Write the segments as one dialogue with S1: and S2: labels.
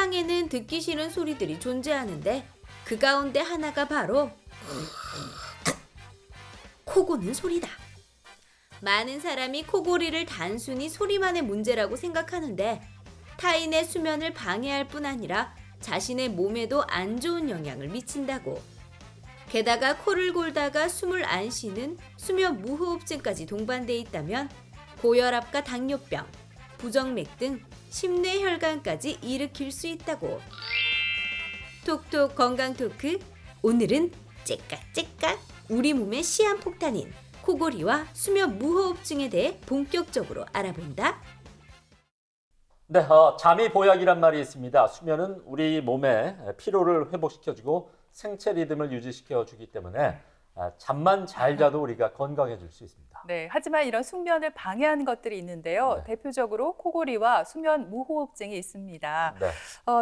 S1: 세상에는 듣기 싫은 소리들이 존재하는데 그 가운데 하나가 바로 코 고는 소리다. 많은 사람이 코골이를 단순히 소리만의 문제라고 생각하는데 타인의 수면을 방해할 뿐 아니라 자신의 몸에도 안 좋은 영향을 미친다고. 게다가 코를 골다가 숨을 안 쉬는 수면 무호흡증까지 동반돼 있다면 고혈압과 당뇨병, 부정맥 등 심뇌혈관까지 일으킬 수 있다고. 톡톡 건강 토크, 오늘은 째깍째깍 우리 몸의 시한폭탄인 코골이와 수면 무호흡증에 대해 본격적으로 알아본다.
S2: 네, 잠이 보약이란 말이 있습니다. 수면은 우리 몸의 피로를 회복시켜주고 생체 리듬을 유지시켜주기 때문에 잠만 잘 자도 우리가 건강해질 수 있습니다.
S3: 네, 하지만 이런 숙면을 방해하는 것들이 있는데요.
S2: 네.
S3: 대표적으로 코골이와 수면 무호흡증이 있습니다.
S2: 네.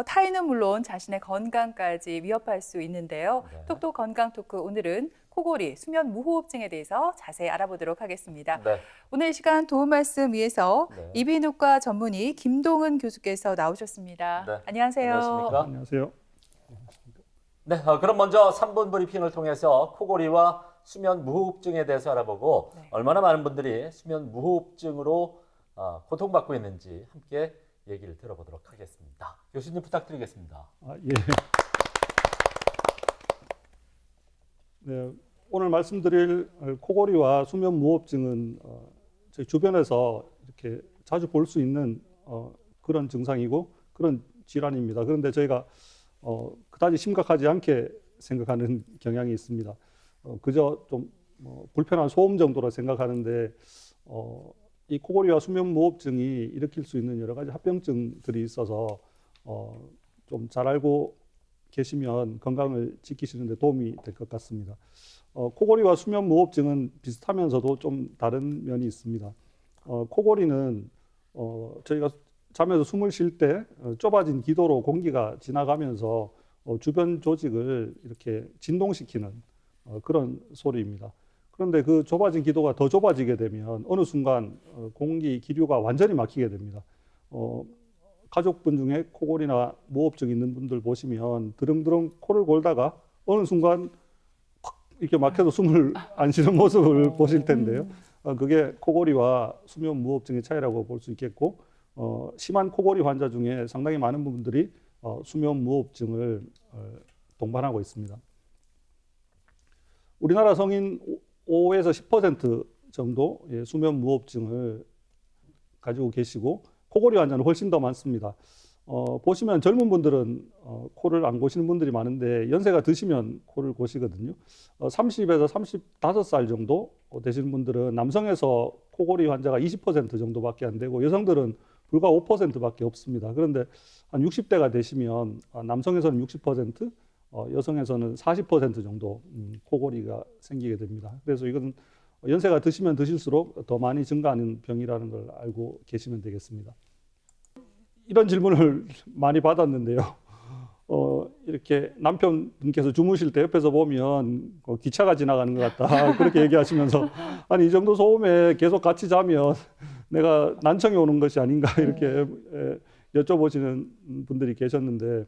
S3: 타인은 물론 자신의 건강까지 위협할 수 있는데요.
S2: 네.
S3: 톡톡 건강 토크, 오늘은 코골이, 수면 무호흡증에 대해서 자세히 알아보도록 하겠습니다.
S2: 네.
S3: 오늘 이 시간 도움 말씀 위해서
S2: 네.
S3: 이비인후과 전문의 김동은 교수께서 나오셨습니다.
S2: 네.
S3: 안녕하세요.
S2: 안녕하십니까?
S4: 안녕하세요.
S2: 네, 그럼 먼저 3분 브리핑을 통해서 코골이와 수면 무호흡증에 대해서 알아보고
S3: 네.
S2: 얼마나 많은 분들이 수면 무호흡증으로 고통받고 있는지 함께 얘기를 들어보도록 하겠습니다. 교수님 부탁드리겠습니다.
S4: 예. 네, 오늘 말씀드릴 코골이와 수면 무호흡증은 저희 주변에서 이렇게 자주 볼 수 있는 그런 증상이고 그런 질환입니다. 그런데 저희가 그다지 심각하지 않게 생각하는 경향이 있습니다. 그저 좀 불편한 소음 정도로 생각하는데 이 코골이와 수면 무호흡증이 일으킬 수 있는 여러 가지 합병증들이 있어서 좀 잘 알고 계시면 건강을 지키시는 데 도움이 될 것 같습니다. 코골이와 수면 무호흡증은 비슷하면서도 좀 다른 면이 있습니다. 코골이는 저희가 잠에서 숨을 쉴 때 좁아진 기도로 공기가 지나가면서 주변 조직을 이렇게 진동시키는 그런 소리입니다. 그런데 그 좁아진 기도가 더 좁아지게 되면 어느 순간 공기 기류가 완전히 막히게 됩니다. 가족분 중에 코골이나 무호흡증 있는 분들 보시면 드릉드릉 코를 골다가 어느 순간 팍 이렇게 막혀서 숨을 안 쉬는 모습을 보실 텐데요. 그게 코골이와 수면 무호흡증의 차이라고 볼 수 있겠고, 심한 코골이 환자 중에 상당히 많은 분들이 수면 무호흡증을 동반하고 있습니다. 우리나라 성인 5에서 10% 정도 수면 무호흡증을 가지고 계시고 코골이 환자는 훨씬 더 많습니다. 보시면 젊은 분들은 코를 안 고시는 분들이 많은데 연세가 드시면 코를 고시거든요. 30에서 35살 정도 되시는 분들은 남성에서 코골이 환자가 20% 정도밖에 안 되고 여성들은 불과 5%밖에 없습니다. 그런데 한 60대가 되시면 남성에서는 60%, 여성에서는 40% 정도 코골이가 생기게 됩니다. 그래서 이건 연세가 드시면 드실수록 더 많이 증가하는 병이라는 걸 알고 계시면 되겠습니다. 이런 질문을 많이 받았는데요. 이렇게 남편분께서 주무실 때 옆에서 보면 기차가 지나가는 것 같다. 그렇게 얘기하시면서 아니 이 정도 소음에 계속 같이 자면 내가 난청이 오는 것이 아닌가 이렇게 여쭤보시는 분들이 계셨는데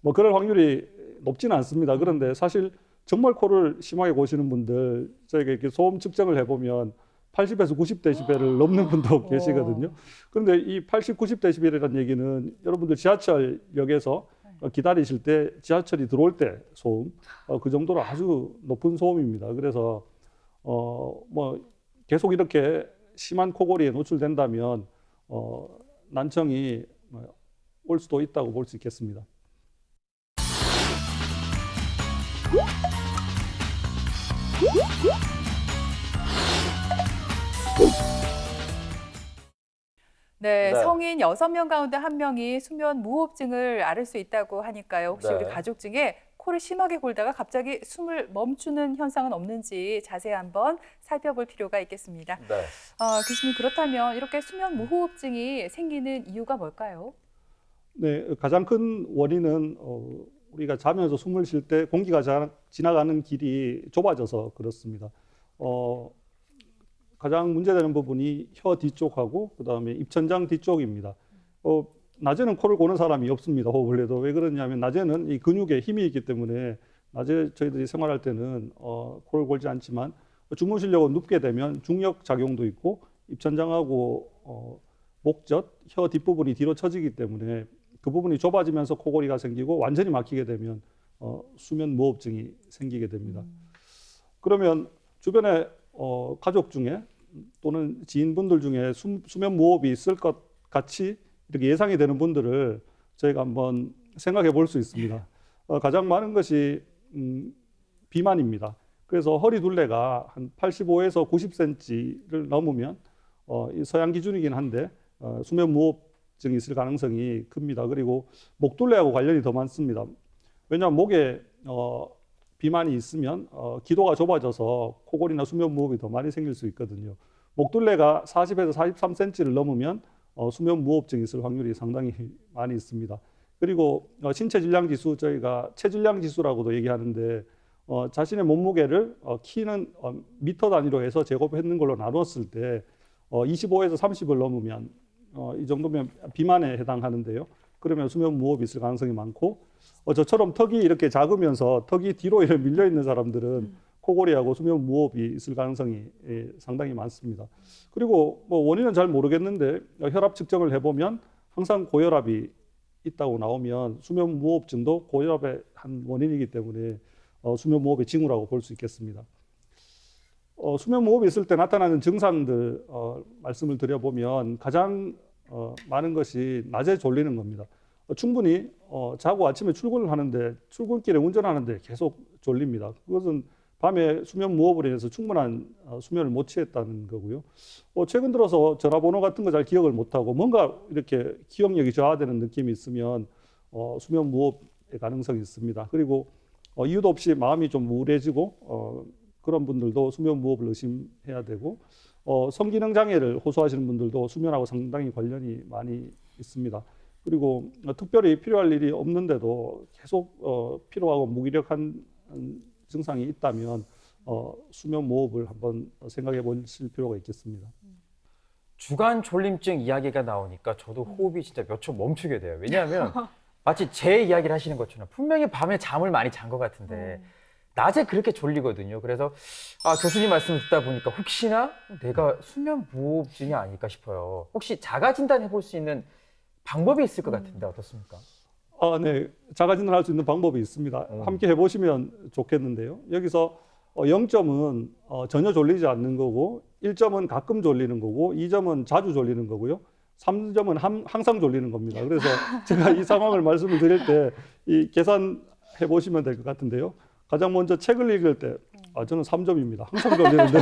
S4: 뭐 그럴 확률이 높지는 않습니다. 그런데 사실 정말 코를 심하게 고시는 분들 저희가 이렇게 소음 측정을 해보면 80에서 90데시벨을 넘는 분도 계시거든요. 그런데 이 80, 90데시벨이라는 얘기는 여러분들 지하철역에서 기다리실 때 지하철이 들어올 때 소음, 그 정도로 아주 높은 소음입니다. 그래서 뭐 계속 이렇게 심한 코골이에 노출된다면 난청이 올 수도 있다고 볼 수 있겠습니다.
S3: 네,
S2: 네.
S3: 성인 6명 가운데 1명이 수면 무호흡증을 앓을 수 있다고 하니까요. 혹시
S2: 네.
S3: 우리 가족 중에 코를 심하게 골다가 갑자기 숨을 멈추는 현상은 없는지 자세히 한번 살펴볼 필요가 있겠습니다.
S2: 네.
S3: 교수님, 그렇다면 이렇게 수면 무호흡증이 생기는 이유가 뭘까요?
S4: 네, 가장 큰 원인은 우리가 자면서 숨을 쉴 때 공기가 지나가는 길이 좁아져서 그렇습니다. 가장 문제되는 부분이 혀 뒤쪽하고 그다음에 입천장 뒤쪽입니다. 낮에는 코를 고는 사람이 없습니다. 호흡을 해도. 왜 그러냐면 낮에는 이 근육에 힘이 있기 때문에 낮에 저희들이 생활할 때는 코를 골지 않지만 주무시려고 눕게 되면 중력 작용도 있고 입천장하고 목젖, 혀 뒷부분이 뒤로 처지기 때문에 그 부분이 좁아지면서 코골이가 생기고 완전히 막히게 되면 수면 무호흡증이 생기게 됩니다. 그러면 주변에 가족 중에 또는 지인분들 중에 수면 무호흡이 있을 것 같이 이렇게 예상이 되는 분들을 저희가 한번 생각해 볼 수 있습니다. 가장 많은 것이 비만입니다. 그래서 허리 둘레가 한 85에서 90cm를 넘으면 이 서양 기준이긴 한데 수면 무호흡증이 있을 가능성이 큽니다. 그리고 목 둘레하고 관련이 더 많습니다. 왜냐하면 목에 비만이 있으면 기도가 좁아져서 코골이나 수면 무호흡이 더 많이 생길 수 있거든요. 목 둘레가 40에서 43cm를 넘으면 수면 무호흡증이 있을 확률이 상당히 많이 있습니다. 그리고 신체 질량 지수, 저희가 체질량 지수라고도 얘기하는데 자신의 몸무게를 키는 미터 단위로 해서 제곱했는 걸로 나눴을 때 25에서 30을 넘으면 이 정도면 비만에 해당하는데요. 그러면 수면 무호흡이 있을 가능성이 많고 저처럼 턱이 이렇게 작으면서 턱이 뒤로 이렇게 밀려 있는 사람들은 코골이하고 수면 무호흡이 있을 가능성이 상당히 많습니다. 그리고 뭐 원인은 잘 모르겠는데 혈압 측정을 해보면 항상 고혈압이 있다고 나오면 수면 무호흡증도 고혈압의 한 원인이기 때문에 수면 무호흡의 징후라고 볼 수 있겠습니다. 수면 무호흡이 있을 때 나타나는 증상들 말씀을 드려보면 가장 많은 것이 낮에 졸리는 겁니다. 충분히 자고 아침에 출근을 하는데 출근길에 운전하는데 계속 졸립니다. 그것은 밤에 수면 무호흡으로 인해서 충분한 수면을 못 취했다는 거고요. 최근 들어서 전화번호 같은 거 잘 기억을 못하고 뭔가 이렇게 기억력이 저하되는 느낌이 있으면 수면 무호흡의 가능성이 있습니다. 그리고 이유도 없이 마음이 좀 우울해지고 그런 분들도 수면 무호흡을 의심해야 되고 성기능 장애를 호소하시는 분들도 수면하고 상당히 관련이 많이 있습니다. 그리고 특별히 필요할 일이 없는데도 계속 피로하고 무기력한 증상이 있다면 수면 무호흡을 한번 생각해 보실 필요가 있겠습니다.
S5: 주간 졸림증 이야기가 나오니까 저도 호흡이 진짜 몇 초 멈추게 돼요. 왜냐하면 마치 제 이야기를 하시는 것처럼 분명히 밤에 잠을 많이 잔 것 같은데 낮에 그렇게 졸리거든요. 그래서 교수님 말씀을 듣다 보니까 혹시나 내가 수면 무호흡증이 아닐까 싶어요. 혹시 자가 진단해 볼 수 있는 방법이 있을 것 같은데 어떻습니까?
S4: 네. 자가 진단할 수 있는 방법이 있습니다. 함께 해보시면 좋겠는데요. 여기서 0점은 전혀 졸리지 않는 거고 1점은 가끔 졸리는 거고 2점은 자주 졸리는 거고요. 3점은 항상 졸리는 겁니다. 그래서 제가 이 상황을 말씀을 드릴 때 이 계산해 보시면 될 것 같은데요. 가장 먼저 책을 읽을 때 저는 3점입니다. 항상 졸리는데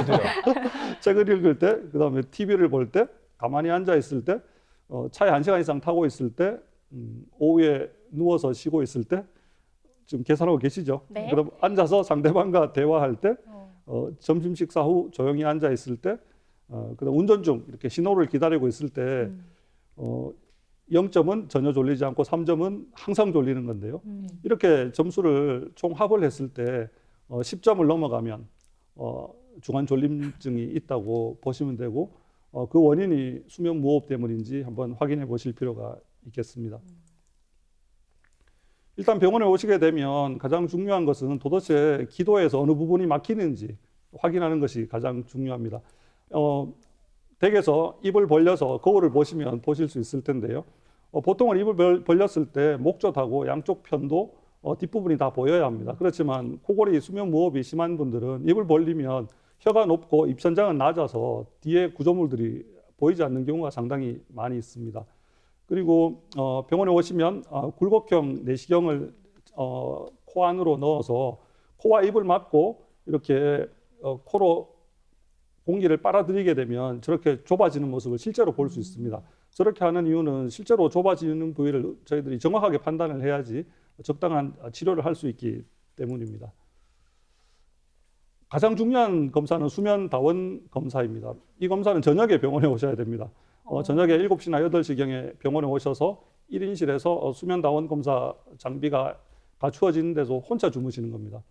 S4: 책을 읽을 때, 그다음에 TV를 볼 때, 가만히 앉아 있을 때, 차에 1시간 이상 타고 있을 때, 오후에 누워서 쉬고 있을 때, 지금 계산하고 계시죠?
S6: 네.
S4: 그럼 앉아서 상대방과 대화할 때, 점심 식사 후 조용히 앉아 있을 때, 그다음 운전 중 이렇게 신호를 기다리고 있을 때, 0점은 전혀 졸리지 않고 3점은 항상 졸리는 건데요. 이렇게 점수를 총 합을 했을 때 10점을 넘어가면 중한 졸림증이 있다고 보시면 되고 그 원인이 수면 무호흡 때문인지 한번 확인해 보실 필요가 있겠습니다. 일단 병원에 오시게 되면 가장 중요한 것은 도대체 기도에서 어느 부분이 막히는지 확인하는 것이 가장 중요합니다. 댁에서 입을 벌려서 거울을 보시면 보실 수 있을 텐데요. 보통은 입을 벌렸을 때 목젖하고 양쪽 편도 뒷부분이 다 보여야 합니다. 그렇지만 코골이 수면 무호흡이 심한 분들은 입을 벌리면 혀가 높고 입천장은 낮아서 뒤에 구조물들이 보이지 않는 경우가 상당히 많이 있습니다. 그리고 병원에 오시면 굴곡형 내시경을 코 안으로 넣어서 코와 입을 막고 이렇게 코로 공기를 빨아들이게 되면 저렇게 좁아지는 모습을 실제로 볼 수 있습니다. 저렇게 하는 이유는 실제로 좁아지는 부위를 저희들이 정확하게 판단을 해야지 적당한 치료를 할 수 있기 때문입니다. 가장 중요한 검사는 수면 다원 검사입니다. 이 검사는 저녁에 병원에 오셔야 됩니다. 저녁에 7시나 8시경에 병원에 오셔서 1인실에서 수면 다원 검사 장비가 갖추어진 데서 혼자 주무시는 겁니다.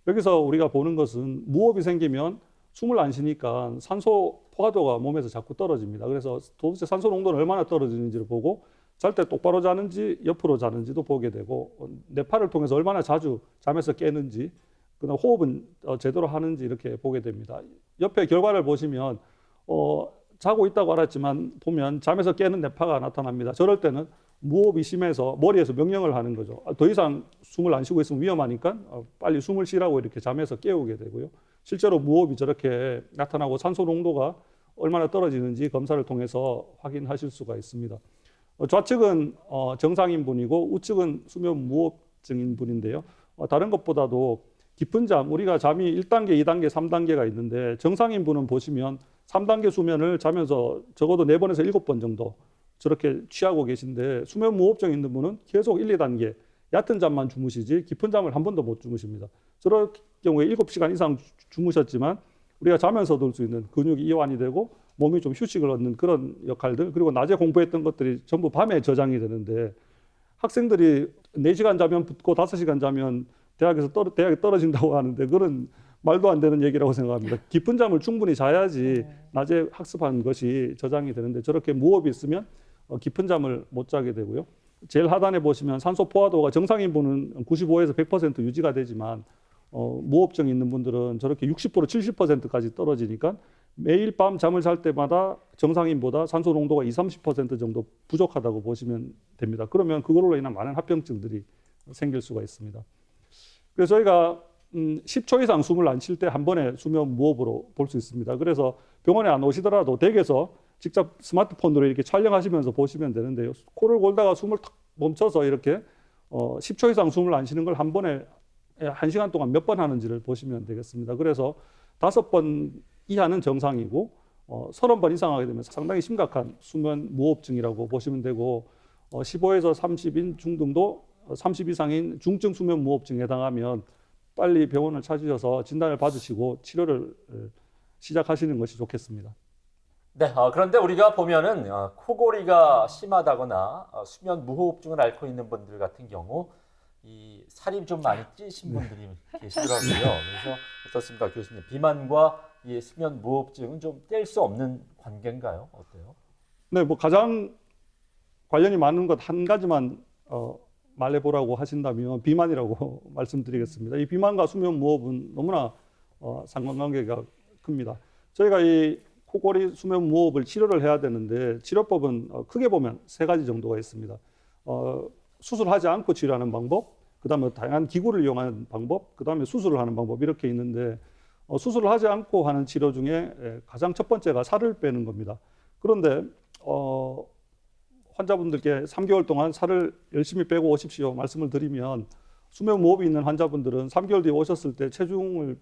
S4: 여기서 우리가 보는 것은 무호흡이 생기면 숨을 안 쉬니까 산소 포화도가 몸에서 자꾸 떨어집니다. 그래서 도대체 산소 농도는 얼마나 떨어지는지를 보고 잘 때 똑바로 자는지 옆으로 자는지도 보게 되고 뇌파를 통해서 얼마나 자주 잠에서 깨는지 그다음 호흡은 제대로 하는지 이렇게 보게 됩니다. 옆에 결과를 보시면 자고 있다고 알았지만 보면 잠에서 깨는 뇌파가 나타납니다. 저럴 때는 무호흡이 심해서 머리에서 명령을 하는 거죠. 더 이상 숨을 안 쉬고 있으면 위험하니까 빨리 숨을 쉬라고 이렇게 잠에서 깨우게 되고요. 실제로 무호흡이 저렇게 나타나고 산소 농도가 얼마나 떨어지는지 검사를 통해서 확인하실 수가 있습니다. 좌측은 정상인 분이고 우측은 수면 무호흡증인 분인데요. 다른 것보다도 깊은 잠, 우리가 잠이 1단계, 2단계, 3단계가 있는데 정상인 분은 보시면 3단계 수면을 자면서 적어도 4번에서 7번 정도 저렇게 취하고 계신데 수면 무호흡증 있는 분은 계속 1, 2단계 얕은 잠만 주무시지 깊은 잠을 한 번도 못 주무십니다. 저럴 경우에 7시간 이상 주무셨지만 우리가 자면서 들 수 있는 근육이 이완이 되고 몸이 좀 휴식을 얻는 그런 역할들, 그리고 낮에 공부했던 것들이 전부 밤에 저장이 되는데 학생들이 4시간 자면 붙고 5시간 자면 대학에 떨어진다고 하는데 그런 말도 안 되는 얘기라고 생각합니다. 깊은 잠을 충분히 자야지 낮에 학습한 것이 저장이 되는데 저렇게 무호흡이 있으면 깊은 잠을 못 자게 되고요. 제일 하단에 보시면 산소 포화도가 정상인 분은 95에서 100% 유지가 되지만 무호흡증 있는 분들은 저렇게 60% 70%까지 떨어지니까 매일 밤 잠을 잘 때마다 정상인보다 산소 농도가 20-30% 정도 부족하다고 보시면 됩니다. 그러면 그걸로 인한 많은 합병증들이 생길 수가 있습니다. 그래서 저희가 10초 이상 숨을 안 쉴 때 한 번에 수면 무호흡으로 볼 수 있습니다. 그래서 병원에 안 오시더라도 댁에서 직접 스마트폰으로 이렇게 촬영하시면서 보시면 되는데요. 코를 골다가 숨을 탁 멈춰서 이렇게 10초 이상 숨을 안 쉬는 걸 한 번에 1시간 동안 몇 번 하는지를 보시면 되겠습니다. 그래서 5번 이하는 정상이고 30번 이상 하게 되면 상당히 심각한 수면 무호흡증이라고 보시면 되고 15에서 30인 중등도 30 이상인 중증 수면 무호흡증에 해당하면 빨리 병원을 찾으셔서 진단을 받으시고 치료를 시작하시는 것이 좋겠습니다.
S2: 네, 그런데 우리가 보면은 코골이가 심하다거나 수면 무호흡증을 앓고 있는 분들 같은 경우 이 살이 좀 많이 찌신 분들이 계시더라고요. 그래서 어떻습니까, 교수님? 비만과 이 수면 무호흡증은 좀 뗄 수 없는 관계인가요? 어때요?
S4: 네, 뭐 가장 관련이 많은 것 한 가지만 말해보라고 하신다면 비만이라고 말씀드리겠습니다. 이 비만과 수면 무호흡은 너무나 상관관계가 큽니다. 저희가 이 코골이 수면 무호흡을 치료를 해야 되는데 치료법은 크게 보면 3가지 정도가 있습니다. 수술하지 않고 치료하는 방법, 그 다음에 다양한 기구를 이용하는 방법, 그 다음에 수술을 하는 방법 이렇게 있는데 수술을 하지 않고 하는 치료 중에 가장 첫 번째가 살을 빼는 겁니다. 그런데 환자분들께 3개월 동안 살을 열심히 빼고 오십시오 말씀을 드리면 수면 무호흡이 있는 환자분들은 3개월 뒤에 오셨을 때 체중을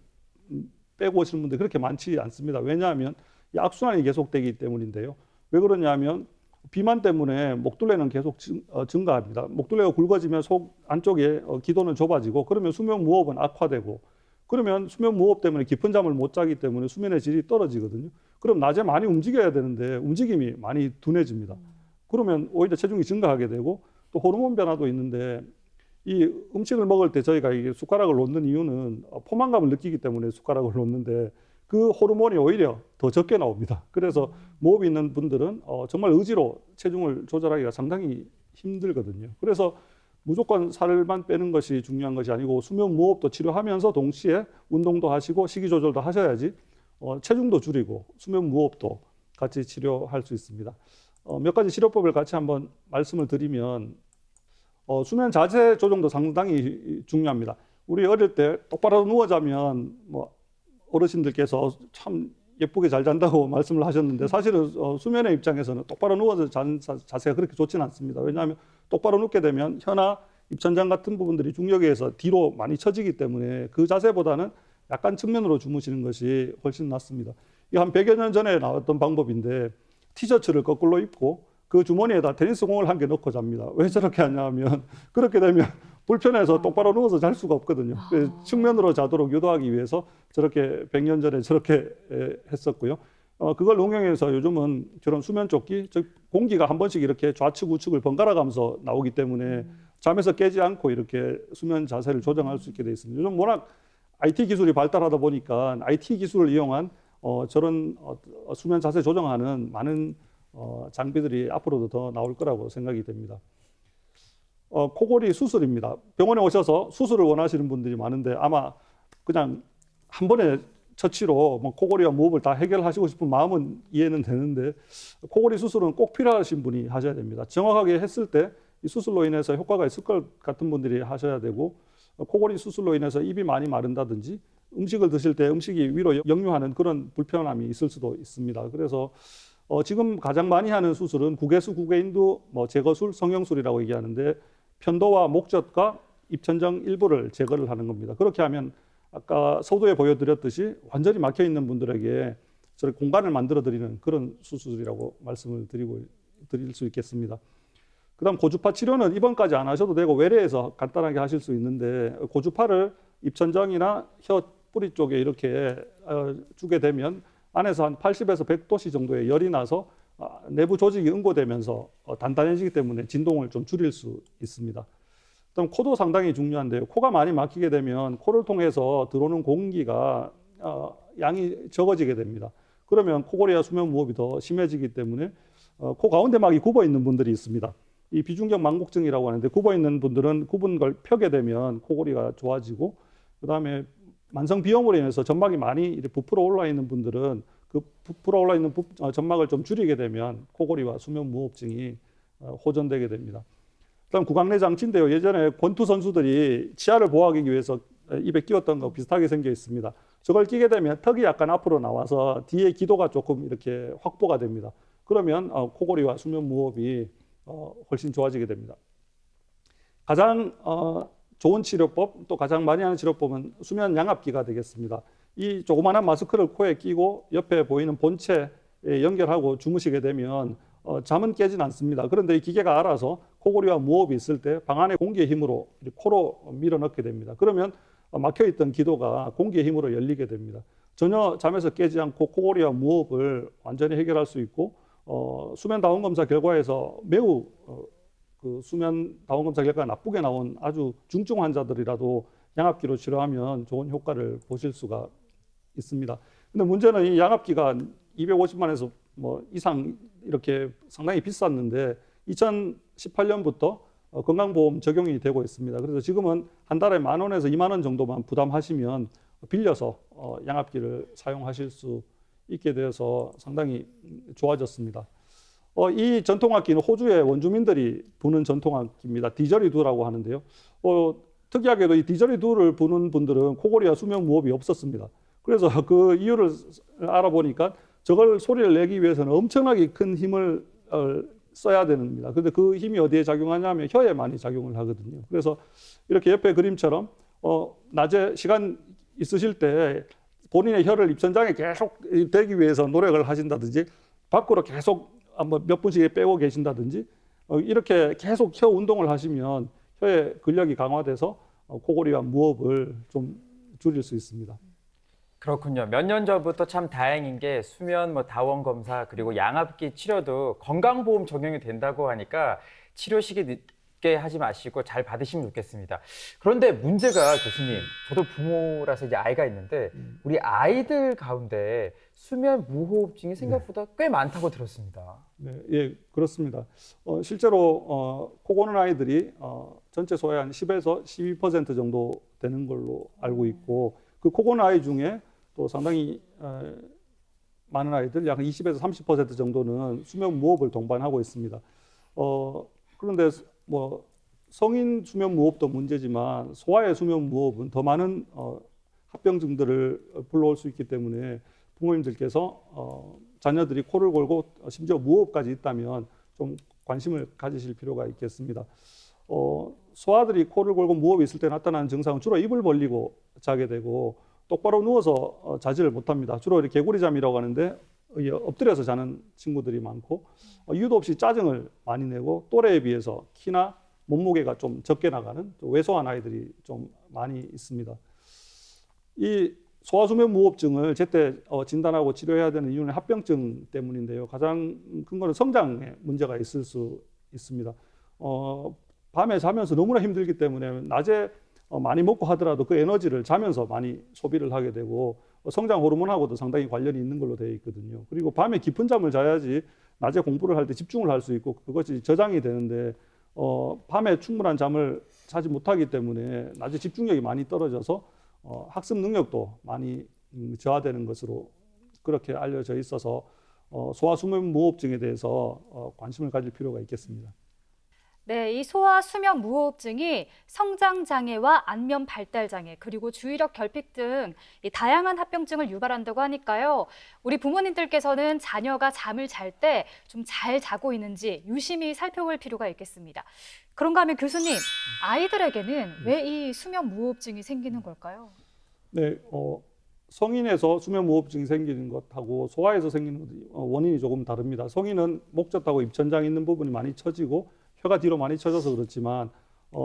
S4: 빼고 오시는 분들이 그렇게 많지 않습니다. 왜냐하면 이 악순환이 계속되기 때문인데요. 왜 그러냐면 비만 때문에 목둘레는 계속 증가합니다. 목둘레가 굵어지면 속 안쪽에 기도는 좁아지고 그러면 수면 무호흡은 악화되고 그러면 수면 무호흡 때문에 깊은 잠을 못 자기 때문에 수면의 질이 떨어지거든요. 그럼 낮에 많이 움직여야 되는데 움직임이 많이 둔해집니다. 그러면 오히려 체중이 증가하게 되고 또 호르몬 변화도 있는데 이 음식을 먹을 때 저희가 이게 숟가락을 놓는 이유는 포만감을 느끼기 때문에 숟가락을 놓는데 그 호르몬이 오히려 더 적게 나옵니다. 그래서 무호흡이 있는 분들은 정말 의지로 체중을 조절하기가 상당히 힘들거든요. 그래서 무조건 살만 빼는 것이 중요한 것이 아니고 수면 무호흡도 치료하면서 동시에 운동도 하시고 식이 조절도 하셔야지 체중도 줄이고 수면 무호흡도 같이 치료할 수 있습니다. 몇 가지 치료법을 같이 한번 말씀을 드리면 수면 자세 조정도 상당히 중요합니다. 우리 어릴 때 똑바로 누워 자면 뭐 어르신들께서 참 예쁘게 잘 잔다고 말씀을 하셨는데 사실은 수면의 입장에서는 똑바로 누워서 자는 자세가 그렇게 좋지는 않습니다. 왜냐하면 똑바로 눕게 되면 혀나 입천장 같은 부분들이 중력에 의해서 뒤로 많이 처지기 때문에 그 자세보다는 약간 측면으로 주무시는 것이 훨씬 낫습니다. 이 한 100여 년 전에 나왔던 방법인데 티셔츠를 거꾸로 입고 그 주머니에다 테니스 공을 한 개 넣고 잡니다. 왜 저렇게 하냐면 그렇게 되면 불편해서 똑바로 누워서 잘 수가 없거든요. 그래서 측면으로 자도록 유도하기 위해서 저렇게 100년 전에 저렇게 했었고요. 그걸 응용해서 요즘은 저런 수면 조끼, 즉 공기가 한 번씩 이렇게 좌측 우측을 번갈아 가면서 나오기 때문에 잠에서 깨지 않고 이렇게 수면 자세를 조정할 수 있게 되어 있습니다. 요즘 워낙 IT 기술이 발달하다 보니까 IT 기술을 이용한 저런 수면 자세 조정하는 많은 장비들이 앞으로도 더 나올 거라고 생각이 됩니다. 코골이 수술입니다. 병원에 오셔서 수술을 원하시는 분들이 많은데 아마 그냥 한 번에 처치로 뭐 코골이와 무호흡을 다 해결하시고 싶은 마음은 이해는 되는데 코골이 수술은 꼭 필요하신 분이 하셔야 됩니다. 정확하게 했을 때 이 수술로 인해서 효과가 있을 것 같은 분들이 하셔야 되고 코골이 수술로 인해서 입이 많이 마른다든지 음식을 드실 때 음식이 위로 역류하는 그런 불편함이 있을 수도 있습니다. 그래서 지금 가장 많이 하는 수술은 국외수, 국외인두, 제거술, 성형술이라고 얘기하는데 편도와 목젖과 입천정 일부를 제거를 하는 겁니다. 그렇게 하면 아까 서두에 보여드렸듯이 완전히 막혀 있는 분들에게 저렇게 공간을 만들어 드리는 그런 수술이라고 말씀을 드릴 수 있겠습니다. 그다음 고주파 치료는 입원까지 안 하셔도 되고 외래에서 간단하게 하실 수 있는데 고주파를 입천정이나 혀 뿌리 쪽에 이렇게 주게 되면 안에서 한 80에서 100도씨 정도의 열이 나서 내부 조직이 응고되면서 단단해지기 때문에 진동을 좀 줄일 수 있습니다. 그다음 코도 상당히 중요한데요. 코가 많이 막히게 되면 코를 통해서 들어오는 공기가 양이 적어지게 됩니다. 그러면 코골이와 수면 무호흡이 더 심해지기 때문에 코 가운데 막이 굽어 있는 분들이 있습니다. 이 비중격 망곡증이라고 하는데 굽어 있는 분들은 굽은 걸 펴게 되면 코골이가 좋아지고 그다음에 만성 비염으로 인해서 점막이 많이 부풀어 올라 있는 분들은 그 부풀어 올라 있는 점막을 좀 줄이게 되면 코골이와 수면 무호흡증이 호전되게 됩니다. 그다음 구강내 장치인데요. 예전에 권투 선수들이 치아를 보호하기 위해서 입에 끼웠던 거 비슷하게 생겨 있습니다. 저걸 끼게 되면 턱이 약간 앞으로 나와서 뒤에 기도가 조금 이렇게 확보가 됩니다. 그러면 코골이와 수면 무호흡이 훨씬 좋아지게 됩니다. 가장 좋은 치료법, 또 가장 많이 하는 치료법은 수면 양압기가 되겠습니다. 이 조그마한 마스크를 코에 끼고 옆에 보이는 본체에 연결하고 주무시게 되면 잠은 깨진 않습니다. 그런데 이 기계가 알아서 코골이와 무호흡이 있을 때 방 안의 공기의 힘으로 코로 밀어넣게 됩니다. 그러면 막혀있던 기도가 공기의 힘으로 열리게 됩니다. 전혀 잠에서 깨지 않고 코골이와 무호흡을 완전히 해결할 수 있고 수면 다운 검사 결과에서 매우 그 수면 다운 검사 결과가 나쁘게 나온 아주 중증 환자들이라도 양압기로 치료하면 좋은 효과를 보실 수가 있습니다. 근데 문제는 이 양압기가 250만에서 이상 이렇게 상당히 비쌌는데 2018년부터 건강보험 적용이 되고 있습니다. 그래서 지금은 한 달에 10,000원에서 20,000원 정도만 부담하시면 빌려서 양압기를 사용하실 수 있게 되어서 상당히 좋아졌습니다. 이 전통악기는 호주의 원주민들이 부는 전통악기입니다. 디저리두라고 하는데요. 특이하게도 이 디저리두를 부는 분들은 코골이와 수면 무호흡이 없었습니다. 그래서 그 이유를 알아보니까 저걸 소리를 내기 위해서는 엄청나게 큰 힘을 써야 됩니다. 근데 그 힘이 어디에 작용하냐면 혀에 많이 작용을 하거든요. 그래서 이렇게 옆에 그림처럼 낮에 시간 있으실 때 본인의 혀를 입천장에 계속 대기 위해서 노력을 하신다든지 밖으로 계속 몇 분씩 빼고 계신다든지 이렇게 계속 혀 운동을 하시면 혀의 근력이 강화돼서 코골이와 무호흡을 좀 줄일 수 있습니다.
S5: 그렇군요. 몇 년 전부터 참 다행인 게 수면 다원 검사 그리고 양압기 치료도 건강보험 적용이 된다고 하니까 치료 시기 늦게 하지 마시고 잘 받으시면 좋겠습니다. 그런데 문제가 교수님, 저도 부모라서 이제 아이가 있는데 우리 아이들 가운데 수면 무호흡증이 생각보다 꽤 많다고 들었습니다.
S4: 네, 예, 그렇습니다. 실제로 코 고는 아이들이 전체 소의 한 10에서 12% 정도 되는 걸로 알고 있고 그 코 고는 아이 중에 또 상당히 많은 아이들, 약 20에서 30% 정도는 수면 무호흡을 동반하고 있습니다. 그런데 성인 수면 무호흡도 문제지만 소아의 수면 무호흡은 더 많은 합병증들을 불러올 수 있기 때문에 부모님들께서 자녀들이 코를 골고 심지어 무호흡까지 있다면 좀 관심을 가지실 필요가 있겠습니다. 소아들이 코를 골고 무호흡이 있을 때 나타나는 증상은 주로 입을 벌리고 자게 되고 똑바로 누워서 자지를 못합니다. 주로 이렇게 개구리잠이라고 하는데 엎드려서 자는 친구들이 많고 이유도 없이 짜증을 많이 내고 또래에 비해서 키나 몸무게가 좀 적게 나가는 왜소한 아이들이 좀 많이 있습니다. 이 소아수면 무호흡증을 제때 진단하고 치료해야 되는 이유는 합병증 때문인데요. 가장 큰 거는 성장에 문제가 있을 수 있습니다. 밤에 자면서 너무나 힘들기 때문에 낮에 많이 먹고 하더라도 그 에너지를 자면서 많이 소비를 하게 되고 성장 호르몬하고도 상당히 관련이 있는 걸로 되어 있거든요. 그리고 밤에 깊은 잠을 자야지 낮에 공부를 할 때 집중을 할 수 있고 그것이 저장이 되는데 밤에 충분한 잠을 자지 못하기 때문에 낮에 집중력이 많이 떨어져서 학습 능력도 많이 저하되는 것으로 그렇게 알려져 있어서 소아수면무호흡증에 대해서 관심을 가질 필요가 있겠습니다.
S6: 네, 이 소아 수면 무호흡증이 성장 장애와 안면 발달 장애 그리고 주의력 결핍 등 이 다양한 합병증을 유발한다고 하니까요. 우리 부모님들께서는 자녀가 잠을 잘 때 좀 잘 자고 있는지 유심히 살펴볼 필요가 있겠습니다. 그런가 하면 교수님, 아이들에게는 왜 이 수면 무호흡증이 생기는 걸까요?
S4: 네, 성인에서 수면무호흡증이 생기는 것하고 소아에서 생기는 원인이 조금 다릅니다. 성인은 목젖하고 입천장 있는 부분이 많이 처지고 혀가 뒤로 많이 처져서 그렇지만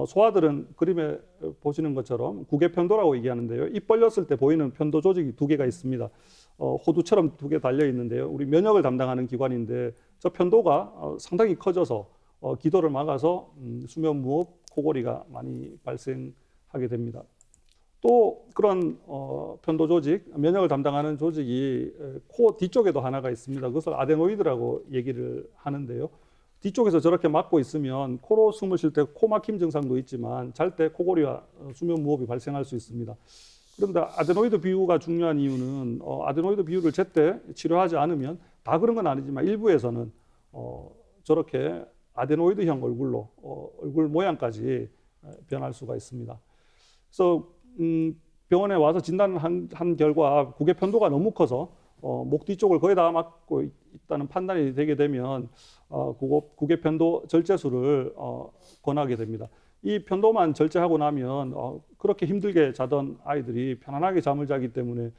S4: 소아들은 그림에 보시는 것처럼 구개편도라고 얘기하는데요. 입 벌렸을 때 보이는 편도 조직이 2개가 있습니다. 호두처럼 2개 달려 있는데요. 우리 면역을 담당하는 기관인데 저 편도가 상당히 커져서 기도를 막아서 수면무호흡, 코골이가 많이 발생하게 됩니다. 또 그런 편도 조직, 면역을 담당하는 조직이 코 뒤쪽에도 하나가 있습니다. 그것을 아데노이드라고 얘기를 하는데요. 뒤쪽에서 저렇게 막고 있으면 코로 숨을 쉴 때 코막힘 증상도 있지만 잘 때 코골이와 수면 무호흡이 발생할 수 있습니다. 그런데 아데노이드 비유가 중요한 이유는 아데노이드 비유를 제때 치료하지 않으면 다 그런 건 아니지만 일부에서는 저렇게 아데노이드형 얼굴로 얼굴 모양까지 변할 수가 있습니다. 그래서 병원에 와서 진단을 한 결과 구개편도가 너무 커서 목 뒤쪽을 거의 다 막고 있다는 판단이 되게 되면 구개편도 절제술을 권하게 됩니다. 이 편도만 절제하고 나면 그렇게 힘들게 자던 아이들이 편안하게 잠을 자기 때문에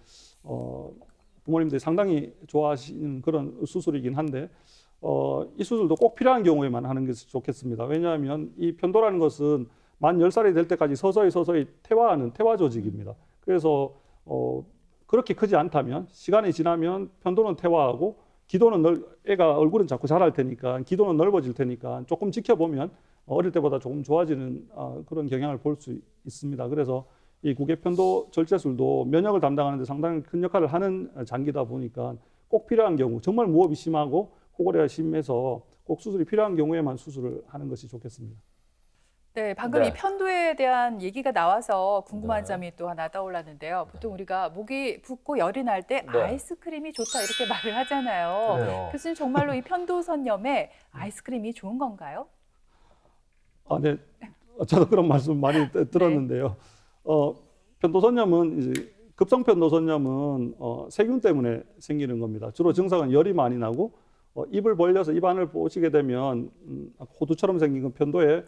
S4: 부모님들이 상당히 좋아하시는 그런 수술이긴 한데 이 수술도 꼭 필요한 경우에만 하는 것이 좋겠습니다. 왜냐하면 이 편도라는 것은 만 10살이 될 때까지 서서히 퇴화하는 퇴화 조직입니다. 그래서 그렇게 크지 않다면 시간이 지나면 편도는 퇴화하고 기도는 애가 얼굴은 자꾸 자랄 테니까 기도는 넓어질 테니까 조금 지켜보면 어릴 때보다 조금 좋아지는 그런 경향을 볼 수 있습니다. 그래서 이 구개편도 절제술도 면역을 담당하는 데 상당히 큰 역할을 하는 장기다 보니까 꼭 필요한 경우 정말 무호흡이 심하고 코골이가 심해서 꼭 수술이 필요한 경우에만 수술을 하는 것이 좋겠습니다.
S3: 네, 방금
S2: 네.
S3: 이 편도에 대한 얘기가 나와서 궁금한
S2: 네.
S3: 점이 또 하나 떠올랐는데요. 보통 우리가 목이 붓고 열이 날 때
S2: 네.
S3: 아이스크림이 좋다 이렇게 말을 하잖아요.
S2: 그래요.
S3: 교수님 정말로 이 편도선염에 아이스크림이 좋은 건가요?
S4: 네. 저도 그런 말씀 많이 들었는데요. 편도선염은 이제 급성편도선염은 세균 때문에 생기는 겁니다. 주로 증상은 열이 많이 나고 입을 벌려서 입 안을 보시게 되면 호두처럼 생긴 건 편도에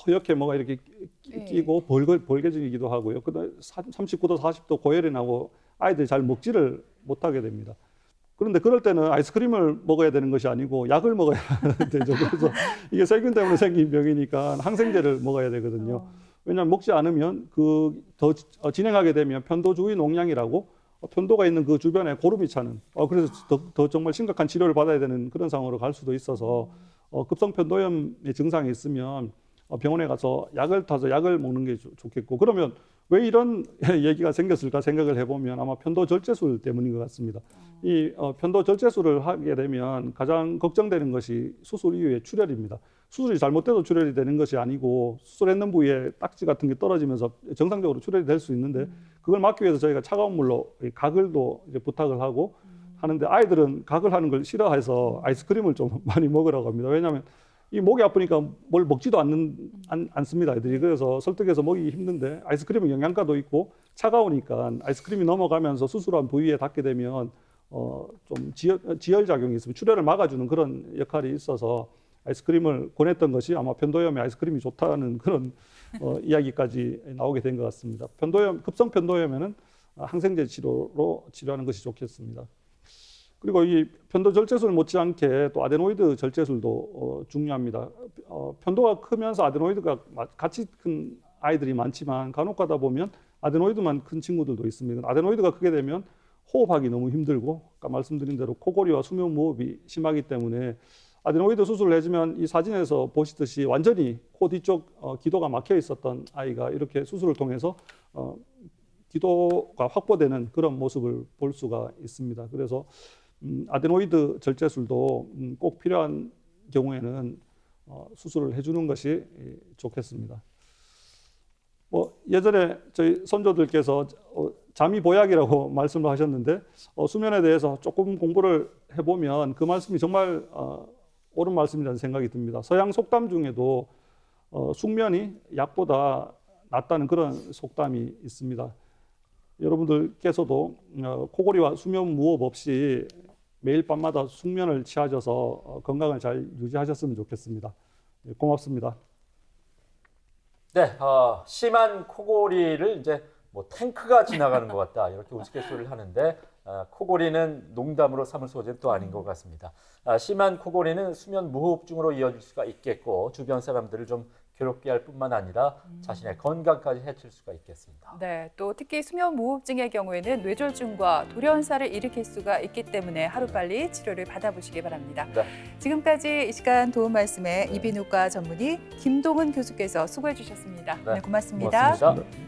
S4: 허옇게 뭐가 이렇게 끼고 벌개지기도 하고요. 그다음에 39도, 40도 고열이 나고 아이들이 잘 먹지를 못하게 됩니다. 그런데 그럴 때는 아이스크림을 먹어야 되는 것이 아니고 약을 먹어야 되죠. 그래서 이게 세균 때문에 생긴 병이니까 항생제를 먹어야 되거든요. 왜냐하면 먹지 않으면 더 진행하게 되면 편도 주위 농양이라고 편도가 있는 그 주변에 고름이 차는 그래서 더 정말 심각한 치료를 받아야 되는 그런 상황으로 갈 수도 있어서 급성편도염의 증상이 있으면 병원에 가서 약을 타서 약을 먹는 게 좋겠고 그러면 왜 이런 얘기가 생겼을까 생각을 해보면 아마 편도 절제술 때문인 것 같습니다. 이 편도 절제술을 하게 되면 가장 걱정되는 것이 수술 이후의 출혈입니다. 수술이 잘못돼도 출혈이 되는 것이 아니고 수술했는 부위에 딱지 같은 게 떨어지면서 정상적으로 출혈이 될 수 있는데 그걸 막기 위해서 저희가 차가운 물로 가글도 이제 부탁을 하고 하는데 아이들은 가글 하는 걸 싫어해서 아이스크림을 좀 많이 먹으라고 합니다. 왜냐하면 이 목이 아프니까 뭘 먹지도 않습니다. 애들이. 그래서 설득해서 먹이기 힘든데 아이스크림은 영양가도 있고 차가우니까 아이스크림이 넘어가면서 수술한 부위에 닿게 되면 좀 지혈작용이 있습니다. 출혈을 막아주는 그런 역할이 있어서 아이스크림을 권했던 것이 아마 편도염에 아이스크림이 좋다는 그런 이야기까지 나오게 된 것 같습니다. 급성 편도염에는 항생제 치료로 치료하는 것이 좋겠습니다. 그리고 이 편도 절제술 못지않게 또 아데노이드 절제술도 중요합니다. 편도가 크면서 아데노이드가 같이 큰 아이들이 많지만 간혹 가다 보면 아데노이드만 큰 친구들도 있습니다. 아데노이드가 크게 되면 호흡하기 너무 힘들고 아까 말씀드린 대로 코골이와 수면 무호흡이 심하기 때문에 아데노이드 수술을 해주면 이 사진에서 보시듯이 완전히 코 뒤쪽 기도가 막혀 있었던 아이가 이렇게 수술을 통해서 기도가 확보되는 그런 모습을 볼 수가 있습니다. 그래서 아데노이드 절제술도 꼭 필요한 경우에는 수술을 해주는 것이 좋겠습니다. 뭐 예전에 저희 선조들께서 잠이 보약이라고 말씀을 하셨는데 수면에 대해서 조금 공부를 해보면 그 말씀이 정말 옳은 말씀이라는 생각이 듭니다. 서양 속담 중에도 숙면이 약보다 낫다는 그런 속담이 있습니다. 여러분들께서도 코골이와 수면 무호흡 없이 매일 밤마다 숙면을 취하셔서 건강을 잘 유지하셨으면 좋겠습니다. 고맙습니다.
S2: 네, 심한 코골이를 이제 뭐 탱크가 지나가는 것 같다 이렇게 우스갯소리를 하는데 코골이는 농담으로 삼을 소재는 또 아닌 것 같습니다. 심한 코골이는 수면 무호흡증으로 이어질 수가 있겠고 주변 사람들을 좀 괴롭게 할 뿐만 아니라 자신의 건강까지 해칠 수가 있겠습니다.
S3: 네, 또 특히 수면 무호흡증의 경우에는 뇌졸중과 돌연사를 일으킬 수가 있기 때문에 하루빨리 치료를 받아보시기 바랍니다.
S2: 네.
S3: 지금까지 이 시간 도움 말씀에 이비인후과 전문의 김동은 교수께서 수고해 주셨습니다.
S2: 네,
S3: 네, 고맙습니다.
S2: 고맙습니다.